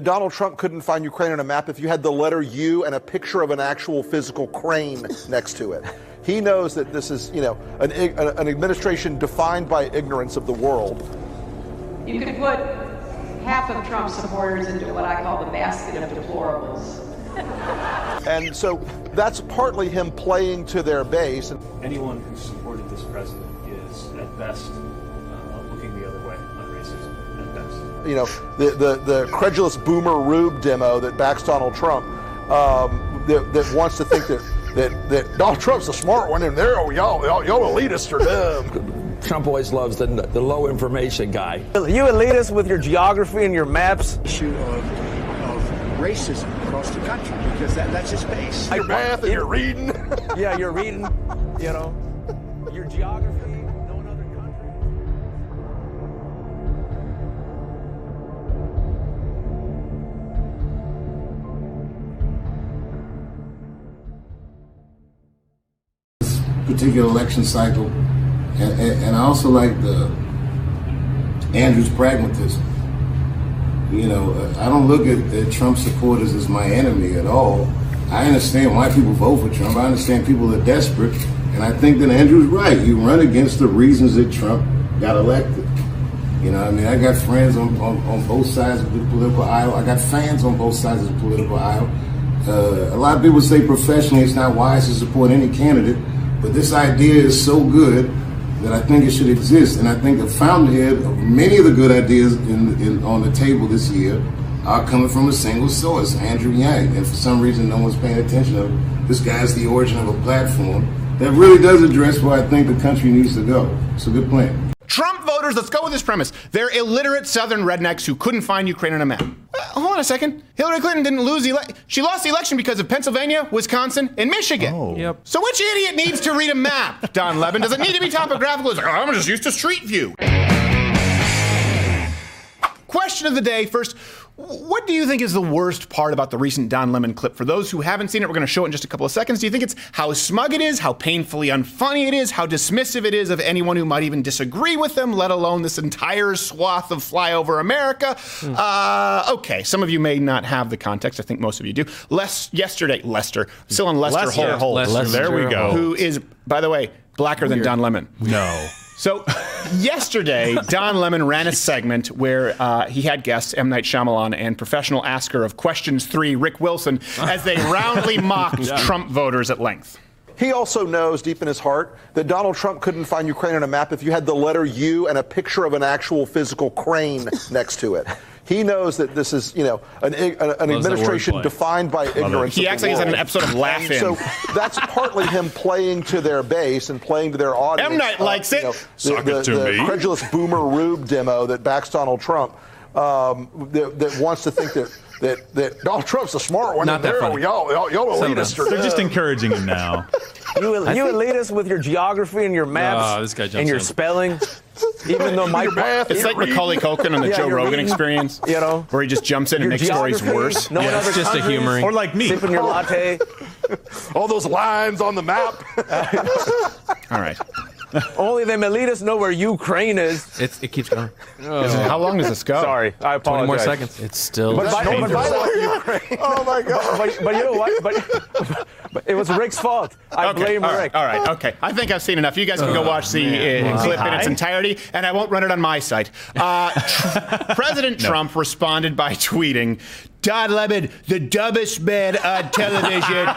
Donald Trump couldn't find Ukraine on a map if you had the letter U and a picture of an actual physical crane next to it. He knows that this is, an administration defined by ignorance of the world. You could put half of Trump's supporters into what I call the basket of deplorables. And so that's partly him playing to their base. Anyone who supported this president is, at best, looking the other way on racism, at best. The credulous boomer Rube demo that backs Donald Trump, that wants to think that Donald Trump's the smart one, and y'all elitists are dumb. Trump always loves the low information guy. You elitists with your geography and your maps. Issue of racism across the country, because that's his base. Your math and your reading. Yeah, you're reading, your geography. No other country. This particular election cycle, and I also like Andrew's pragmatism. I don't look at Trump supporters as my enemy at all. I understand why people vote for Trump. I understand people are desperate. And I think that Andrew's right. You run against the reasons that Trump got elected. I got friends on both sides of the political aisle. I got fans on both sides of the political aisle. A lot of people say professionally it's not wise to support any candidate. But this idea is so good that I think it should exist. And I think the fountainhead of many of the good ideas on the table this year are coming from a single source, Andrew Yang. And for some reason, no one's paying attention to this guy's the origin of a platform that really does address where I think the country needs to go. It's a good plan. Trump voters, let's go with this premise. They're illiterate Southern rednecks who couldn't find Ukraine on a map. Hold on a second. Hillary Clinton didn't lose the election. She lost the election because of Pennsylvania, Wisconsin, and Michigan. Oh. Yep. So which idiot needs to read a map, Don Levin? Does it need to be topographical? It's like, I'm just used to Street View. Question of the day first. What do you think is the worst part about the recent Don Lemon clip? For those who haven't seen it, we're going to show it in just a couple of seconds. Do you think it's how smug it is, how painfully unfunny it is, how dismissive it is of anyone who might even disagree with them, let alone this entire swath of flyover America? Okay, some of you may not have the context. I think most of you do. Lester, still on Lester Holt. There we go. Who is, by the way, blacker than Don Lemon. No. So yesterday, Don Lemon ran a segment where he had guests, M. Night Shyamalan and professional asker of Questions 3, Rick Wilson, as they roundly mocked Trump voters at length. He also knows deep in his heart that Donald Trump couldn't find Ukraine on a map if you had the letter U and a picture of an actual physical crane next to it. He knows that this is, an administration defined by ignorance. He acts like he's in an episode of Laugh-In. So that's partly him playing to their base and playing to their audience. M. Night likes it. Suck it to me. The credulous boomer Rube demo that backs Donald Trump, that wants to think that Donald Trump's the smart one. Not that funny. Y'all elitists are They're just encouraging him now. You elitists with your geography and your maps this guy jumps and your in. spelling. Even though my math, It's like Macaulay Culkin on the Joe Rogan Experience, where he just jumps in and makes stories worse. No one other It's just a countries, humoring. Or like me. sipping your latte. all those lines on the map. All right. Only them elitists know where Ukraine is. It keeps going. How long does this go? Sorry, I 20 apologize. more seconds. It's still. But by the way, Oh my God! but you know what? But it was Rick's fault. I blame Rick. All right, okay. I think I've seen enough. You guys can go watch the clip in its entirety, and I won't run it on my site. President Trump responded by tweeting, Don Lemon, the dumbest man on television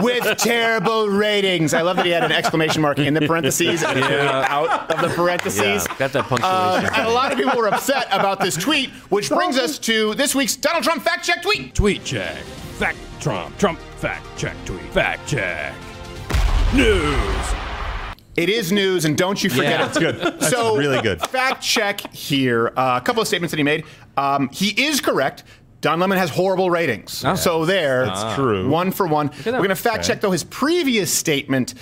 with terrible ratings. I love that he had an exclamation mark in the parentheses and out of the parentheses. Got that punctuation. And a lot of people were upset about this tweet, which brings us to this week's Donald Trump fact check tweet. Tweet check. Fact Trump. Trump fact check tweet. Fact check. News. It is news, and don't you forget it. That's good. That's really good. Fact check here. A couple of statements that he made. He is correct. Don Lemon has horrible ratings. Oh. So there. That's true. One for one. We're going to fact check, though, his previous statement.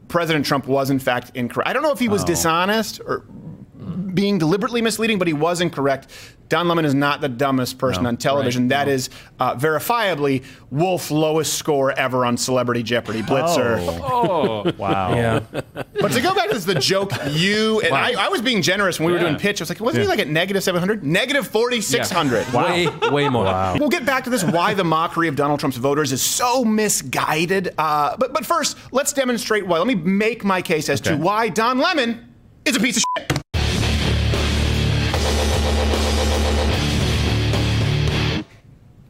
President Trump was, in fact, incorrect. I don't know if he was dishonest or being deliberately misleading, but he was incorrect. Don Lemon is not the dumbest person on television. That is verifiably Wolf lowest score ever on Celebrity Jeopardy Blitzer. Oh, wow. Yeah. But to go back to this, the joke, I was being generous when we were doing pitch. I was like, wasn't he like at negative 700? Negative 4,600. Wow. Way more. Wow. We'll get back to this, why the mockery of Donald Trump's voters is so misguided. But first, let's demonstrate why. Let me make my case as to why Don Lemon is a piece of shit.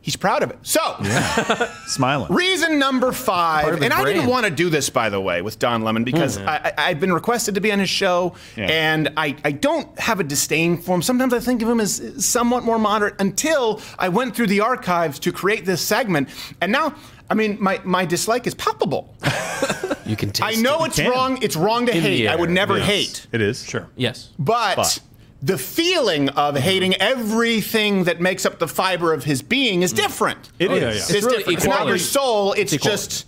He's proud of it. So, smiling. Reason number 5, and I didn't want to do this, by the way, with Don Lemon, because I've been requested to be on his show, and I don't have a disdain for him. Sometimes I think of him as somewhat more moderate until I went through the archives to create this segment, and now, I mean, my dislike is palpable. You can taste I know it's wrong. It's wrong to hate. I would never hate. It is. Sure. Yes. But the feeling of hating everything that makes up the fiber of his being is different. It is. It's really different. It's not your soul. It's just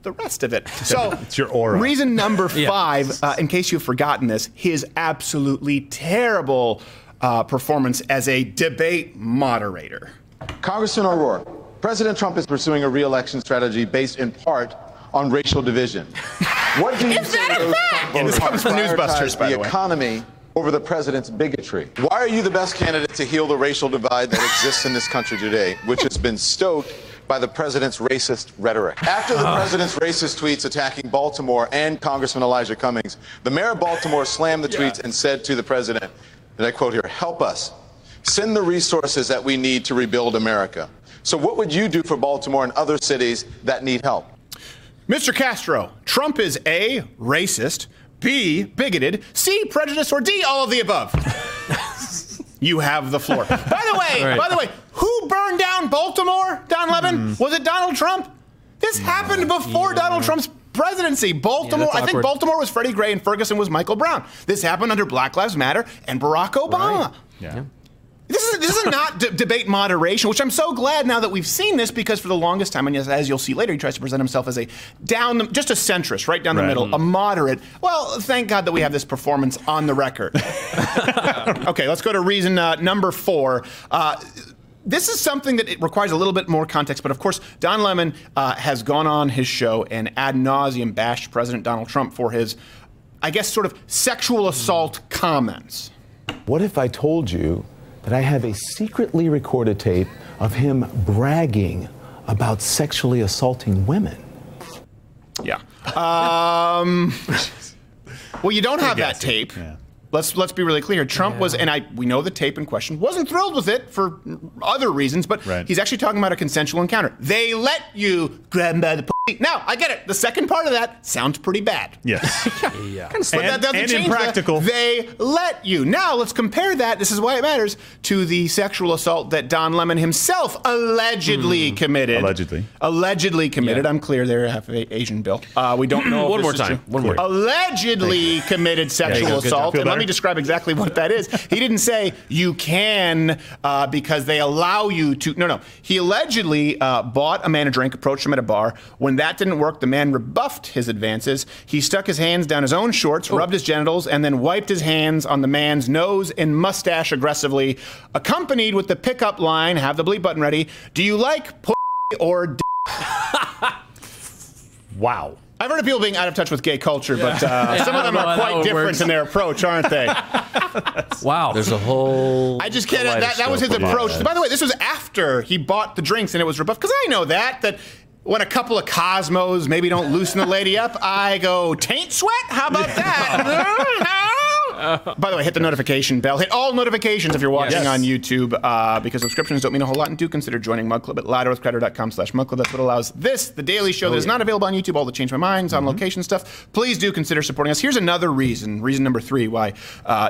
the rest of it. So it's your aura. Reason number 5, in case you've forgotten this, his absolutely terrible performance as a debate moderator. Congressman O'Rourke, President Trump is pursuing a re-election strategy based in part on racial division. What do you say to those Trump voters This comes from who Newsbusters, prioritize by the the way. economy over the president's bigotry? Why are you the best candidate to heal the racial divide that exists in this country today, which has been stoked by the president's racist rhetoric? After the president's racist tweets attacking Baltimore and Congressman Elijah Cummings, the mayor of Baltimore slammed the tweets and said to the president, and I quote here, "Help us. Send the resources that we need to rebuild America." So what would you do for Baltimore and other cities that need help? Mr. Castro, Trump is A, racist, B, bigoted, C, prejudiced, or D, all of the above. You have the floor. By the way, who burned down Baltimore, Don Lemon? Was it Donald Trump? This happened before Donald Trump's presidency. Baltimore, I think Baltimore was Freddie Gray and Ferguson was Michael Brown. This happened under Black Lives Matter and Barack Obama. Yeah. This is not debate moderation, which I'm so glad now that we've seen this, because for the longest time, and as you'll see later, he tries to present himself as just a centrist, right down the middle, a moderate. Well, thank God that we have this performance on the record. Okay, let's go to reason number 4. This is something that it requires a little bit more context, but of course, Don Lemon has gone on his show and ad nauseum bashed President Donald Trump for his, I guess, sort of sexual assault comments. What if I told you that I have a secretly recorded tape of him bragging about sexually assaulting women? Yeah. Well, you don't have that tape. Yeah. Let's be really clear. Trump was, and we know the tape in question, wasn't thrilled with it for other reasons, but he's actually talking about a consensual encounter. They let you grab him by the pussy. Now, I get it. The second part of that sounds pretty bad. Yes. But that doesn't change impractical. They let you. Now, let's compare that, this is why it matters, to the sexual assault that Don Lemon himself allegedly committed. Allegedly committed. I'm clear there, half Asian Bill. We don't know. One more time. Allegedly committed sexual assault. And let me describe exactly what that is. He didn't say you can because they allow you to. No. He allegedly bought a man a drink, approached him at a bar. When that didn't work, the man rebuffed his advances. He stuck his hands down his own shorts, rubbed his genitals, and then wiped his hands on the man's nose and mustache aggressively, accompanied with the pickup line, have the bleep button ready, "Do you like pussy or d-?" Wow. I've heard of people being out of touch with gay culture, but some of them are quite different in their approach, aren't they? Wow. There's a whole... I just can't... That was his approach. By the way, this was after he bought the drinks and it was rebuffed. Because I know that when a couple of Cosmos maybe don't loosen the lady up, I go, taint sweat? How about that? By the way, hit the notification bell. Hit all notifications if you're watching on YouTube, because subscriptions don't mean a whole lot. And do consider joining Mug Club at louderwithcrowder.com/mugclub. That's what allows this, the daily show that is not available on YouTube, all the Change My Minds, on location stuff. Please do consider supporting us. Here's another reason number 3, why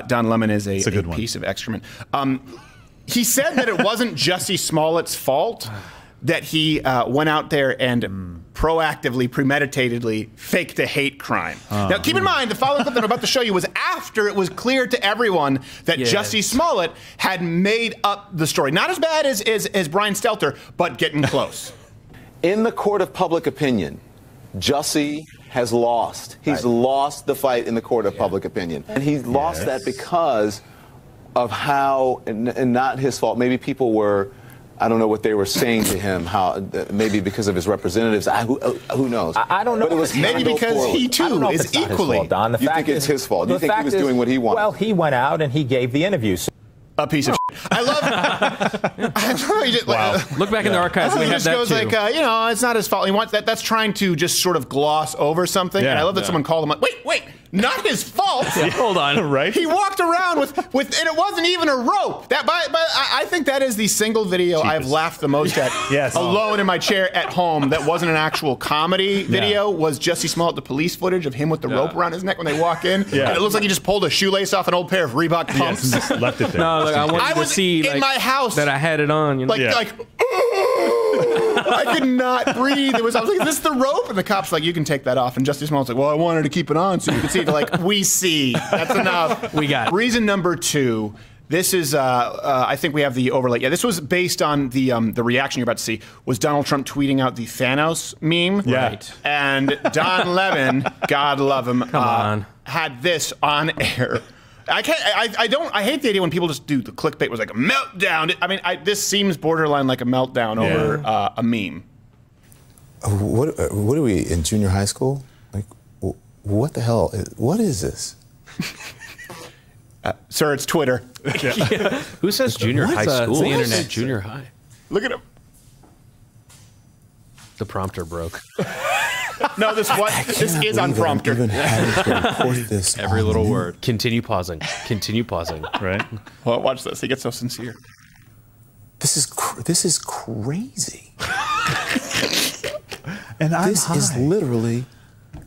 Don Lemon is a piece of excrement. He said that it wasn't Jussie Smollett's fault that he went out there and proactively, premeditatedly faked a hate crime. Now, keep in mind, the following clip that I'm about to show you was after it was clear to everyone that Jussie Smollett had made up the story. Not as bad as Brian Stelter, but getting close. In the court of public opinion, Jussie has lost. He's lost the fight in the court of public opinion. And he lost that because of how, and not his fault, maybe people were, I don't know what they were saying to him, how maybe because of his representatives, who knows? I don't know. But it was maybe because he too is equally. Fault, Don. You think it's his fault? You think he was doing what he wanted? Well, he went out and he gave the interview. A piece of shit. I love. Wow. Look back in the archives. We he have just that goes too. like, it's not his fault. He wants that. That's trying to just sort of gloss over something. Yeah. And I love that someone called him like, wait, not his fault. Hold on. Right? He walked around with, and it wasn't even a rope. But I think that is the single video I've laughed the most at. Yes. Alone in my chair at home. That wasn't an actual comedy video. Was Jussie Smollett, the police footage of him with the rope around his neck when they walk in. Yeah. And it looks like he just pulled a shoelace off an old pair of Reebok pumps. Yes, just left it there. No, look, I wanted to see in my house that I had it on. You know? I could not breathe. I was like, is this the rope? And the cop's like, you can take that off. And Jussie Smollett's like, well, I wanted to keep it on so you could see. They're like, we see. That's enough. We got it. Reason number 2. This is, I think we have the overlay. Yeah, this was based on the reaction you're about to see. Was Donald Trump tweeting out the Thanos meme? Yeah. Right. And Don Lemon, God love him, had this on air. I hate the idea when people just do the clickbait was like a meltdown. I mean, this seems borderline like a meltdown over a meme. What are we in junior high school? Like, what the hell? What is this? Sir, it's Twitter. Who says junior high school? It's the internet. Junior high. Look at him. The prompter broke. No, this is on prompter. Every little word. Continue pausing. Continue pausing. Right. Well, watch this. He gets so sincere. This is crazy. And this is literally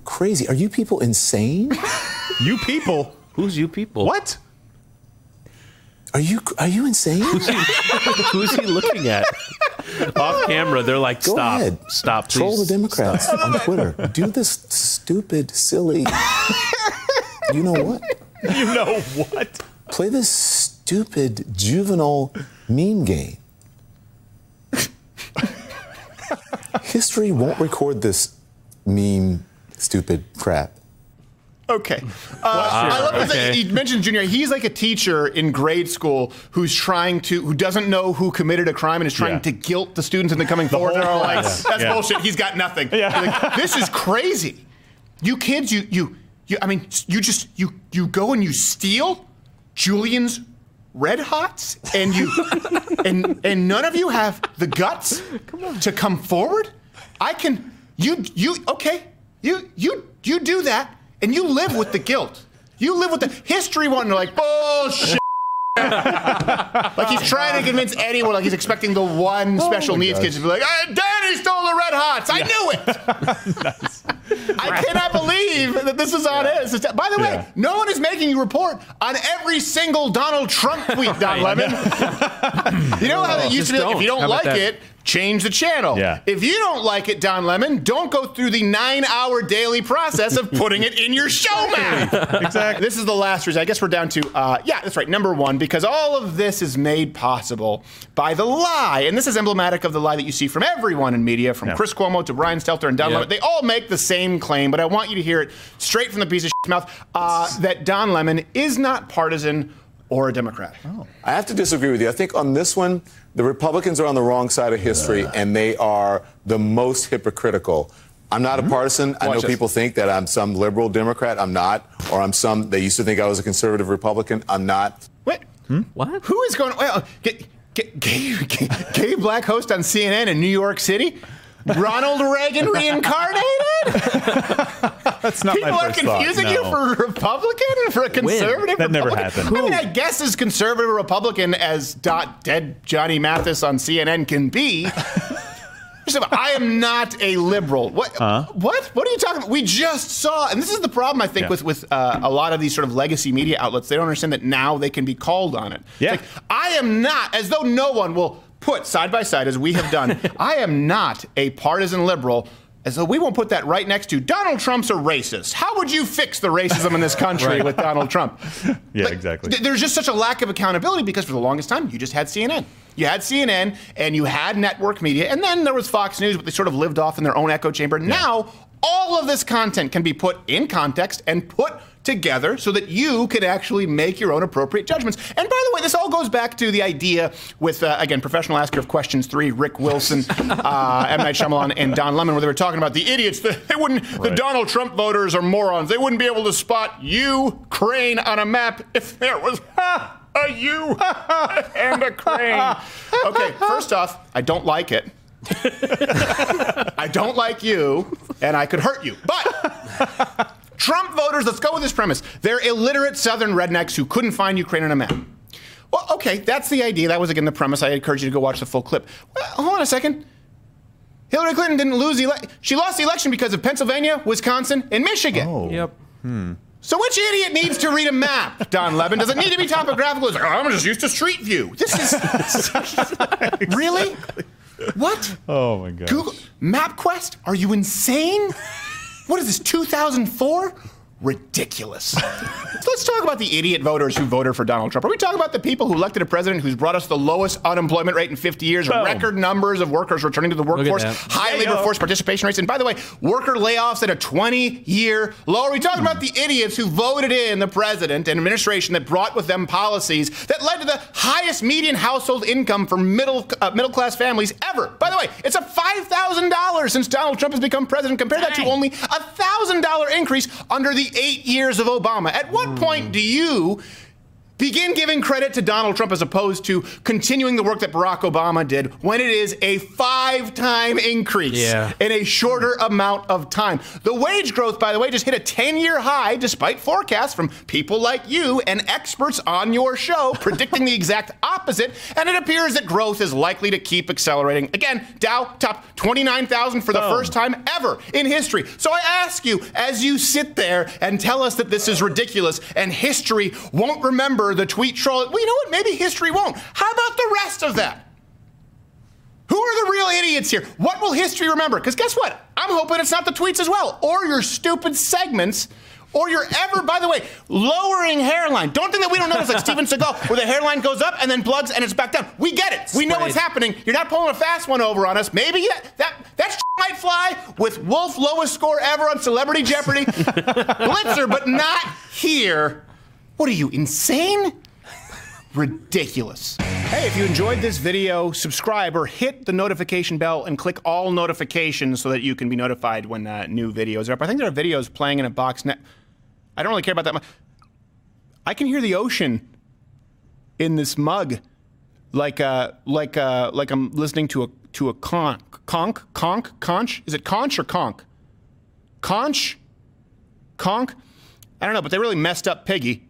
crazy. Are you people insane? You people? Who's you people? What? Are you insane? Who's he looking at? Off camera, they're like, Go stop, ahead. stop, please. Troll the Democrats on Twitter. Do this stupid, silly. You know what? You know what? Play this stupid, juvenile meme game. History won't record this meme, stupid crap. Okay. I love that he mentioned junior. He's like a teacher in grade school who doesn't know who committed a crime and is trying to guilt the students into coming forward. They're all like, that's bullshit. He's got nothing. Yeah. Like, this is crazy. You kids, you go and you steal Julian's Red Hots and you and none of you have the guts to come forward. You do that. And you live with the guilt. You live with the history wanting to like, bullshit. Like he's trying to convince anyone, like he's expecting the one special needs kid to be like, Danny stole the Red Hots. I knew it. Nice. I cannot believe that this is on it. By the way, no one is making you report on every single Donald Trump tweet, Don Lemon. You know how they used to be like, if you don't like it, change the channel. Yeah. If you don't like it, Don Lemon, don't go through the 9-hour daily process of putting it in your show map. Exactly. This is the last reason. I guess we're down to, that's right, number 1, because all of this is made possible by the lie. And this is emblematic of the lie that you see from everyone in media, from Chris Cuomo to Brian Stelter and Don Lemon. They all make the same claim, but I want you to hear it straight from the piece of shit's mouth, that Don Lemon is not partisan or a Democrat. I have to disagree with you. I think on this one, the Republicans are on the wrong side of history, and they are the most hypocritical. I'm not a partisan. I know people think that I'm some liberal Democrat. I'm not. Or they used to think I was a conservative Republican. I'm not. Wait. What? Who is going, gay black host on CNN in New York City? Ronald Reagan reincarnated? That's not People my are first confusing thought, you for a Republican, for a conservative That never Republican? happened. I mean, I guess as conservative a Republican as dead Johnny Mathis on CNN can be. I am not a liberal. What? What are you talking about? We just saw, and this is the problem, I think, with a lot of these sort of legacy media outlets. They don't understand that now they can be called on it. Yeah. It's like, I am not, as though no one will put side by side, as we have done, I am not a partisan liberal, as though we won't put that right next to Donald Trump's a racist. How would you fix the racism in this country with Donald Trump? Yeah, exactly. There's just such a lack of accountability because for the longest time, you just had CNN. You had CNN and you had network media, and then there was Fox News, but they sort of lived off in their own echo chamber. Now, all of this content can be put in context and put together so that you can actually make your own appropriate judgments. And by the way, this all goes back to the idea with, again, professional asker of questions 3, Rick Wilson, M. Night Shyamalan, and Don Lemon, where they were talking about the idiots. The Donald Trump voters are morons. They wouldn't be able to spot Ukraine on a map if there was a U and a crane. Okay, first off, I don't like it. I don't like you, and I could hurt you. But Trump voters, let's go with this premise. They're illiterate Southern rednecks who couldn't find Ukraine on a map. Well, okay, that's the idea. That was, again, the premise. I encourage you to go watch the full clip. Well, hold on a second. Hillary Clinton didn't lose she lost the election because of Pennsylvania, Wisconsin, and Michigan. Oh. Yep. So which idiot needs to read a map, Don Levin? Does it need to be topographical? It's like, I'm just used to Street View. This is... Really? What? Oh, my God. Google MapQuest? Are you insane? What is this, 2004? Ridiculous. So let's talk about the idiot voters who voted for Donald Trump. Are we talking about the people who elected a president who's brought us the lowest unemployment rate in 50 years, record numbers of workers returning to the workforce, high labor force participation rates, and by the way, worker layoffs at a 20-year low? Are we talking about the idiots who voted in the president and administration that brought with them policies that led to the highest median household income for middle-class families ever? By the way, it's a $5,000 since Donald Trump has become president. Compare that to only a $1,000 increase under the 8 years of Obama. At what point do you begin giving credit to Donald Trump as opposed to continuing the work that Barack Obama did when it is a 5-time increase in a shorter amount of time? The wage growth, by the way, just hit a 10-year high despite forecasts from people like you and experts on your show predicting the exact opposite, and it appears that growth is likely to keep accelerating. Again, Dow topped 29,000 for the first time ever in history. So I ask you, as you sit there and tell us that this is ridiculous and history won't remember the tweet troll, well, you know what? Maybe history won't. How about the rest of that? Who are the real idiots here? What will history remember? Because guess what? I'm hoping it's not the tweets as well, or your stupid segments, or your by the way, lowering hairline. Don't think that we don't notice, like Steven Seagal, where the hairline goes up and then plugs and it's back down. We get it. We know what's happening. You're not pulling a fast one over on us. Maybe that might fly with Wolf lowest score ever on Celebrity Jeopardy. Blitzer, but not here. What are you, insane? Ridiculous. Hey, if you enjoyed this video, subscribe or hit the notification bell and click all notifications so that you can be notified when new videos are up. I think there are videos playing in a box net. I don't really care about that much. I can hear the ocean in this mug, like I'm listening to a conch. Is it conch or conch? Conch? I don't know, but they really messed up Piggy.